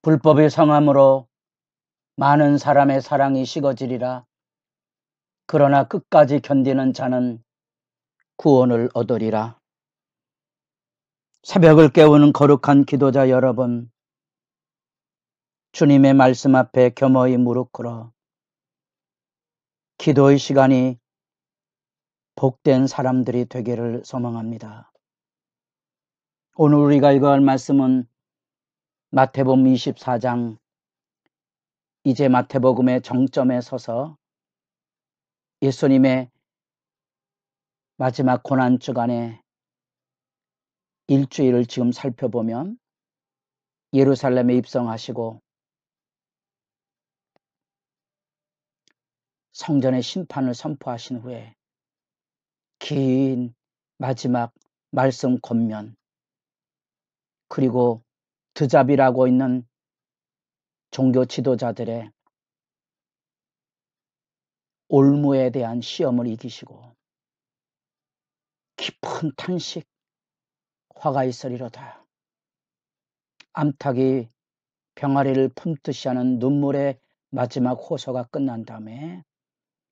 불법의 성함으로 많은 사람의 사랑이 식어지리라. 그러나 끝까지 견디는 자는 구원을 얻으리라. 새벽을 깨우는 거룩한 기도자 여러분, 주님의 말씀 앞에 겸허히 무릎 꿇어 기도의 시간이 복된 사람들이 되기를 소망합니다. 오늘 우리가 읽어갈 말씀은 마태복음 24장, 이제 마태복음의 정점에 서서 예수님의 마지막 고난 주간의 일주일을 지금 살펴보면 예루살렘에 입성하시고 성전의 심판을 선포하신 후에 긴 마지막 말씀 권면, 그리고 드잡이라고 있는 종교 지도자들의 올무에 대한 시험을 이기시고 깊은 탄식, 화가 있으리로다. 암탉이 병아리를 품듯이 하는 눈물의 마지막 호소가 끝난 다음에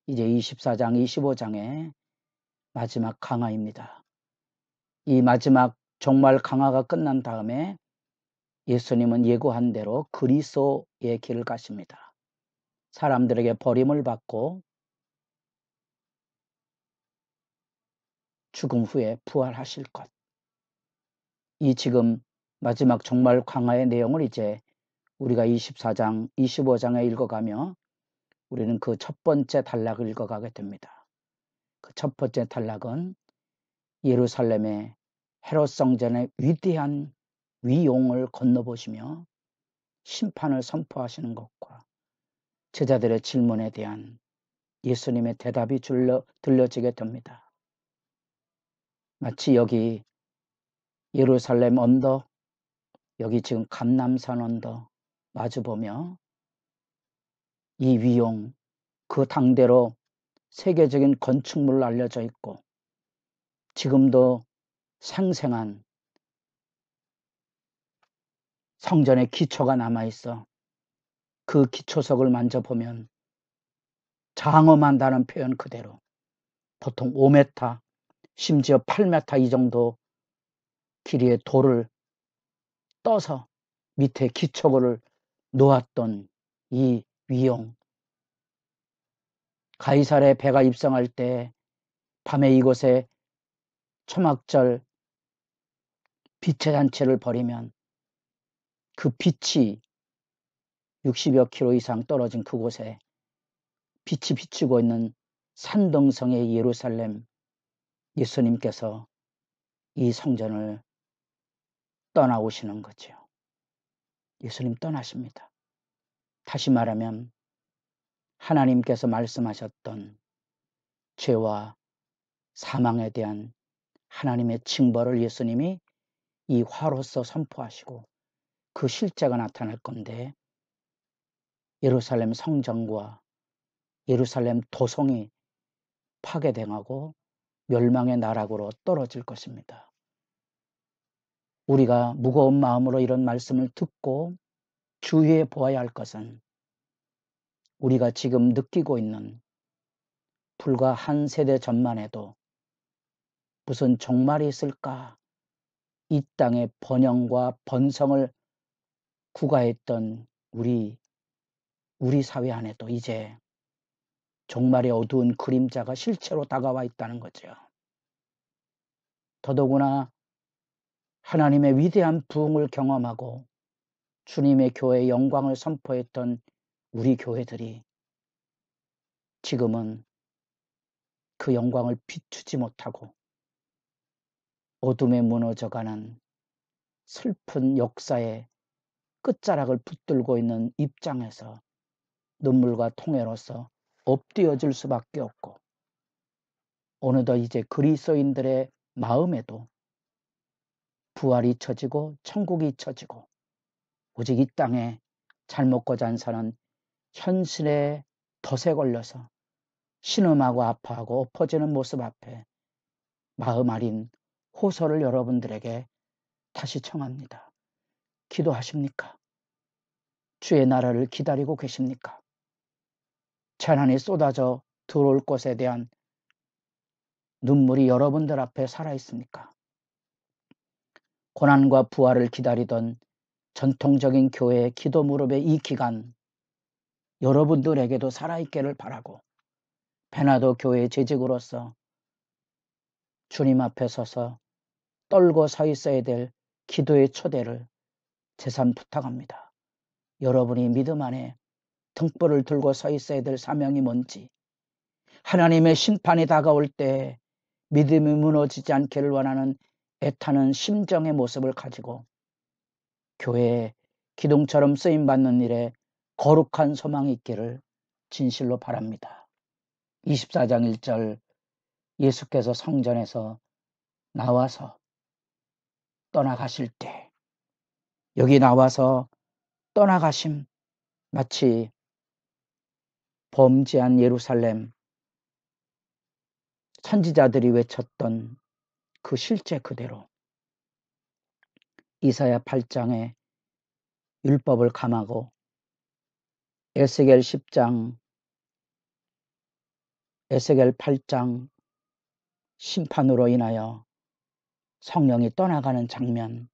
이제 24장, 25장의 마지막 강화입니다. 이 마지막 종말 강화가 끝난 다음에 예수님은 예고한 대로 그리스도의 길을 가십니다. 사람들에게 버림을 받고 죽음 후에 부활하실 것. 이 지금 마지막 종말 강화의 내용을 이제 우리가 24장, 25장에 읽어가며 우리는 그 첫 번째 단락을 읽어가게 됩니다. 그 첫 번째 단락은 예루살렘의 헤롯 성전의 위대한 위용을 건너보시며 심판을 선포하시는 것과 제자들의 질문에 대한 예수님의 대답이 들려지게 됩니다. 마치 여기 예루살렘 언덕, 여기 지금 감람산 언덕 마주보며 이 위용, 그 당대로 세계적인 건축물로 알려져 있고 지금도 생생한 성전의 기초가 남아있어 그 기초석을 만져보면 장엄한다는 표현 그대로 보통 5m, 심지어 8m 이 정도 길이의 돌을 떠서 밑에 기초를 놓았던 이 위용, 가이사랴의 배가 입성할 때 밤에 이곳에 초막절 빛의 잔치를 벌이면 그 빛이 60여 킬로 이상 떨어진 그곳에 빛이 비추고 있는 산등성의 예루살렘, 예수님께서 이 성전을 떠나오시는 거죠. 예수님 떠나십니다. 다시 말하면 하나님께서 말씀하셨던 죄와 사망에 대한 하나님의 징벌을 예수님이 이 화로서 선포하시고 그 실제가 나타날 건데 예루살렘 성전과 예루살렘 도성이 파괴당하고 멸망의 나락으로 떨어질 것입니다. 우리가 무거운 마음으로 이런 말씀을 듣고 주의해 보아야 할 것은 우리가 지금 느끼고 있는 불과 한 세대 전만 해도 무슨 종말이 있을까? 이 땅의 번영과 번성을 구가했던 우리 사회 안에도 이제 종말의 어두운 그림자가 실체로 다가와 있다는 거죠. 더더구나 하나님의 위대한 부흥을 경험하고 주님의 교회의 영광을 선포했던 우리 교회들이 지금은 그 영광을 비추지 못하고 어둠에 무너져가는 슬픈 역사의 끝자락을 붙들고 있는 입장에서 눈물과 통해로서 엎드려질 수밖에 없고 어느덧 이제 그리스도인들의 마음에도 부활이 잊혀지고 천국이 잊혀지고 오직 이 땅에 잘 먹고 잔 사는 현실의 덫에 걸려서 신음하고 아파하고 엎어지는 모습 앞에 마음 아린 호소를 여러분들에게 다시 청합니다. 기도하십니까? 주의 나라를 기다리고 계십니까? 재난이 쏟아져 들어올 것에 대한 눈물이 여러분들 앞에 살아있습니까? 고난과 부활을 기다리던 전통적인 교회의 기도 무렵의 이 기간, 여러분들에게도 살아있기를 바라고, 베나도 교회의 재직으로서 주님 앞에 서서 떨고 서 있어야 될 기도의 초대를 재산 부탁합니다. 여러분이 믿음 안에 등불을 들고 서 있어야 될 사명이 뭔지, 하나님의 심판이 다가올 때 믿음이 무너지지 않기를 원하는 애타는 심정의 모습을 가지고 교회에 기둥처럼 쓰임받는 일에 거룩한 소망이 있기를 진실로 바랍니다. 24장 1절, 예수께서 성전에서 나와서 떠나가실 때, 여기 나와서 떠나가심, 마치 범죄한 예루살렘 선지자들이 외쳤던 그 실제 그대로 이사야 8장의 율법을 감하고 에스겔 10장, 에스겔 8장 심판으로 인하여 성령이 떠나가는 장면,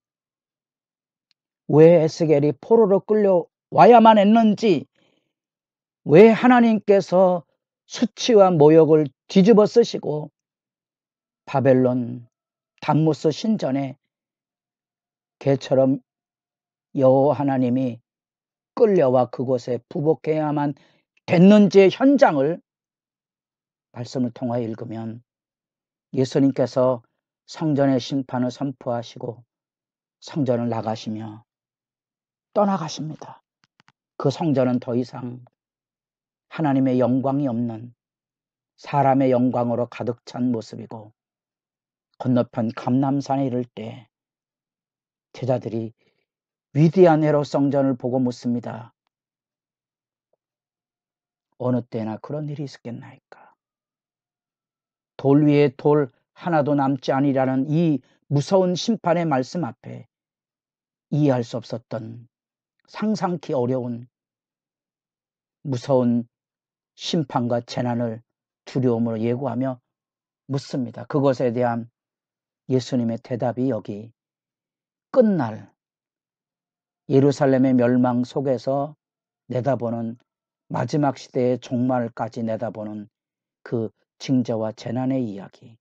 왜 에스겔이 포로로 끌려와야만 했는지, 왜 하나님께서 수치와 모욕을 뒤집어 쓰시고 바벨론 담무스 신전에 개처럼 여호와 하나님이 끌려와 그곳에 부복해야만 됐는지의 현장을 말씀을 통하여 읽으면 예수님께서 성전의 심판을 선포하시고 성전을 나가시며 떠나가십니다. 그 성전은 더 이상 하나님의 영광이 없는 사람의 영광으로 가득 찬 모습이고, 건너편 감람산에 이를 때 제자들이 위대한 헤롯 성전을 보고 묻습니다. 어느 때나 그런 일이 있었겠나이까? 돌 위에 돌 하나도 남지 아니라는 이 무서운 심판의 말씀 앞에 이해할 수 없었던, 상상기 어려운 무서운 심판과 재난을 두려움으로 예고하며 묻습니다. 그것에 대한 예수님의 대답이 여기 끝날 예루살렘의 멸망 속에서 내다보는 마지막 시대의 종말까지 내다보는 그 징조와 재난의 이야기,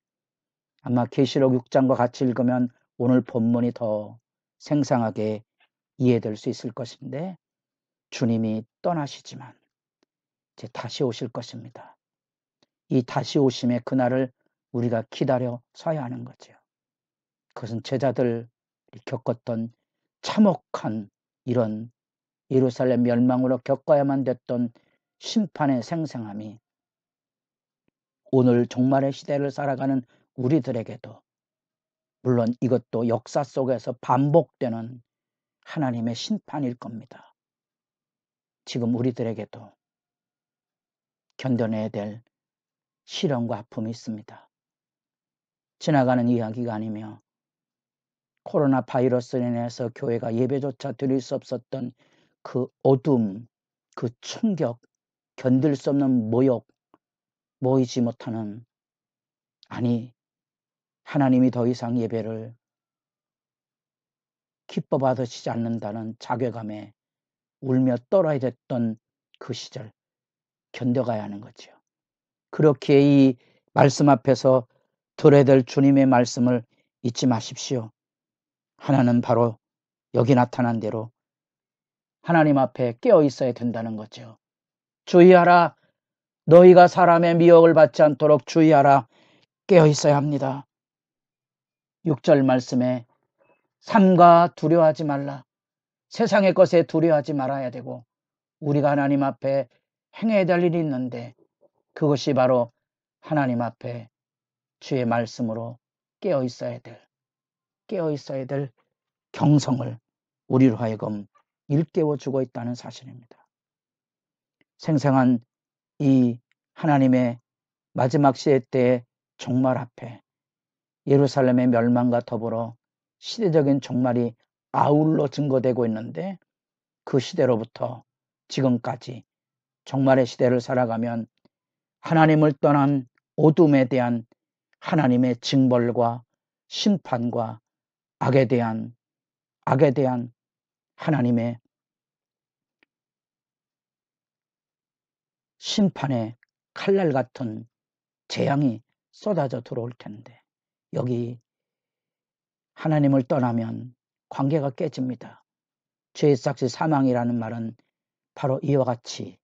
아마 계시록 6장과 같이 읽으면 오늘 본문이 더 생생하게 이해될 수 있을 것인데, 주님이 떠나시지만 이제 다시 오실 것입니다. 이 다시 오심의 그날을 우리가 기다려 서야 하는 거죠. 그것은 제자들이 겪었던 참혹한 이런 예루살렘 멸망으로 겪어야만 됐던 심판의 생생함이 오늘 종말의 시대를 살아가는 우리들에게도, 물론 이것도 역사 속에서 반복되는 하나님의 심판일 겁니다. 지금 우리들에게도 견뎌내야 될 시련과 아픔이 있습니다. 지나가는 이야기가 아니며 코로나 바이러스로 인해서 교회가 예배조차 드릴 수 없었던 그 어둠, 그 충격, 견딜 수 없는 모욕, 모이지 못하는, 아니 하나님이 더 이상 예배를 기뻐 받으시지 않는다는 자괴감에 울며 떨어야 됐던 그 시절 견뎌가야 하는 거죠. 그렇게 이 말씀 앞에서 들어야 될 주님의 말씀을 잊지 마십시오. 하나는 바로 여기 나타난 대로 하나님 앞에 깨어 있어야 된다는 거죠. 주의하라, 너희가 사람의 미혹을 받지 않도록 주의하라, 깨어 있어야 합니다. 6절 말씀에 삼가 두려워하지 말라, 세상의 것에 두려워하지 말아야 되고, 우리가 하나님 앞에 행해야 될 일이 있는데 그것이 바로 하나님 앞에 주의 말씀으로 깨어 있어야 될 경성을 우리로 하여금 일깨워 주고 있다는 사실입니다. 생생한 이 하나님의 마지막 시대 때의 종말 앞에 예루살렘의 멸망과 더불어 시대적인 종말이 아울러 증거되고 있는데, 그 시대로부터 지금까지 종말의 시대를 살아가면 하나님을 떠난 어둠에 대한 하나님의 징벌과 심판과 악에 대한 하나님의 심판의 칼날 같은 재앙이 쏟아져 들어올 텐데, 여기 하나님을 떠나면 관계가 깨집니다. 죄의 삭시 사망이라는 말은 바로 이와 같이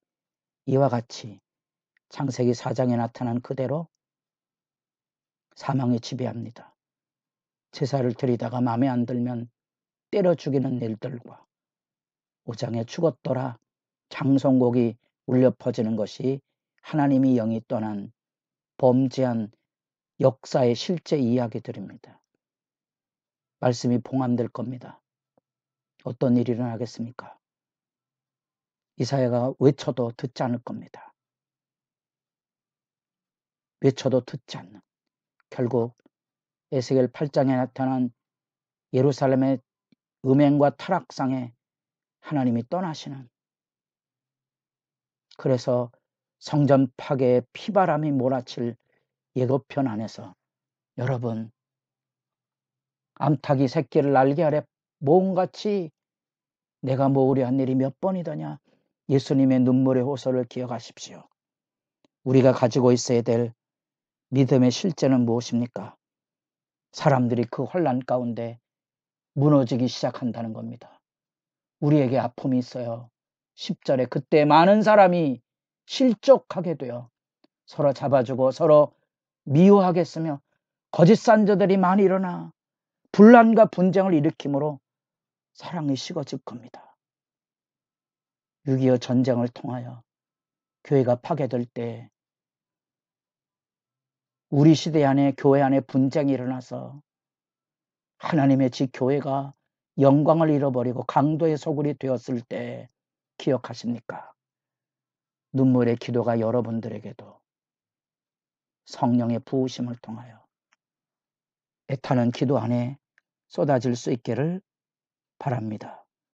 창세기 4장에 나타난 그대로 사망이 지배합니다. 제사를 드리다가 마음에 안 들면 때려 죽이는 일들과 5장에 죽었더라 장송곡이 울려 퍼지는 것이 하나님이 영이 떠난 범죄한 역사의 실제 이야기들입니다. 말씀이 봉함될 겁니다. 어떤 일이 일어나겠습니까? 이사야가 외쳐도 듣지 않을 겁니다. 외쳐도 듣지 않는, 결국 에스겔 8장에 나타난 예루살렘의 음행과 타락상에 하나님이 떠나시는, 그래서 성전 파괴의 피바람이 몰아칠 예고편 안에서 여러분, 암탉이 새끼를 날개 아래 모음같이 내가 모으려 한 일이 몇 번이더냐. 예수님의 눈물의 호소를 기억하십시오. 우리가 가지고 있어야 될 믿음의 실제는 무엇입니까? 사람들이 그 혼란 가운데 무너지기 시작한다는 겁니다. 우리에게 아픔이 있어요. 10절에 그때 많은 사람이 실족하게 되어 서로 잡아주고 서로 미워하겠으며 거짓 산자들이 많이 일어나 분란과 분쟁을 일으키므로 사랑이 식어질 겁니다. 6.25 전쟁을 통하여 교회가 파괴될 때 우리 시대 안에 교회 안에 분쟁이 일어나서 하나님의 집 교회가 영광을 잃어버리고 강도의 소굴이 되었을 때 기억하십니까? 눈물의 기도가 여러분들에게도 성령의 부으심을 통하여 애타는 기도 안에 쏟아질 수 있기를 바랍니다.